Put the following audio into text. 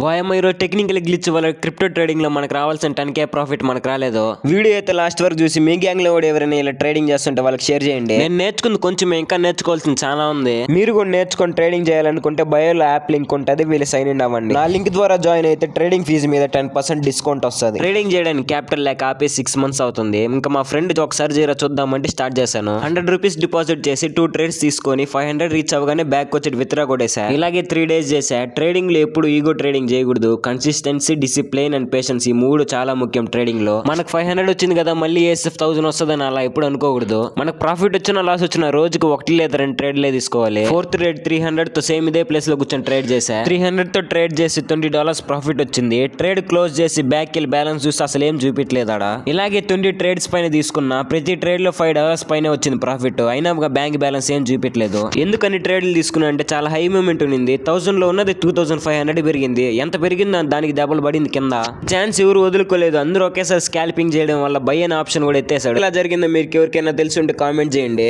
వాయమ్మ ఈరోజు technical glitch వల్ల crypto trading లో మనకు రావాల్సిన 10K ప్రాఫిట్ మనకు రాలేదు. వీడియో అయితే లాస్ట్ వరకు చూసి మీ గ్యాంగ్ లో కూడా ఎవరైనా ఇలా ట్రేడింగ్ చేస్తుంటే వాళ్ళకి షేర్ చేయండి. నేను నేర్చుకుంది కొంచెం, ఇంకా నేర్చుకోవాల్సింది చాలా ఉంది. మీరు కూడా నేర్చుకొని ట్రేడింగ్ చేయాలనుకుంటే బయోలో యాప్ లింక్ ఉంటుంది, వీళ్ళు సైన్ ఇన్ అవ్వండి. నా లింక్ ద్వారా జాయిన్ అయితే ట్రేడింగ్ ఫీజు మీద 10% డిస్కౌంట్ వస్తుంది. ట్రేడింగ్ చేయడానికి క్యాపిటల్ లేక ఆపే 6 months అవుతుంది. ఇంకా మా ఫ్రెండ్ ఒకసారి జీరో చూద్దామంటే స్టార్ట్ చేశాను. 100 రూపీస్ డిపాజిట్ చేసి 2 ట్రేడ్స్ తీసుకొని 500 రీచ్ అవగానే బ్యాక్ వచ్చి విత్డ్రా కొట్టేసా. ఇలాగే 3 days చేసా. ట్రేడింగ్ లో ఎప్పుడు ఈగో ట్రేడింగ్ చేయకూడదు. కన్సిస్టెన్సీ, డిసిప్లిన్ అండ్ పేషెన్స్ ఈ 3 చాలా ముఖ్యం ట్రేడింగ్ లో. మనకు 500 వచ్చింది కదా మళ్ళీ ఏఎస్ఎఫ్ 1000 వస్తుందని అలా ఎప్పుడు అనుకోకూడదు. మనకు ప్రాఫిట్ వచ్చినా లాస్ వచ్చినా రోజుకి 1 లేదా 2 ట్రేడ్లే తీసుకోవాలి. 4th ట్రేడ్ 300 తో సేమ్ ఇదే ప్లేస్ లో కూర్చొని ట్రేడ్ చేసా. 300 తో ట్రేడ్ చేసి $20 ప్రాఫిట్ వచ్చింది. ట్రేడ్ క్లోజ్ చేసి బ్యాక్ వెళ్ళి బ్యాలెన్స్ చూసి అసలు ఏం చూపించలేదాడా. ఇలాగే 20 ట్రేడ్స్ పైన తీసుకున్నా. ప్రతి ట్రేడ్ లో $5 పైన వచ్చింది ప్రాఫిట్. అయినా బ్యాంక్ బ్యాలెన్స్ ఏం చూపించలేదు. ఎందుకని ట్రేడ్లు తీసుకున్నా అంటే చాలా హై మూమెంట్ ఉంది. 1000 లో ఉన్నది 2500 పెరిగింది. ఎంత పెరిగింది దానికి దెబ్బలు పడింది కింద. ఛాన్స్ ఎవరు వదులుకోలేదు. అందరూ ఒకేసారి స్కాల్పింగ్ చేయడం వల్ల బై అనే ఆప్షన్ కూడా ఎత్తేసాడు. ఇలా జరిగిందో మీకు ఎవరికైనా తెలిసి ఉంటే కామెంట్ చేయండి.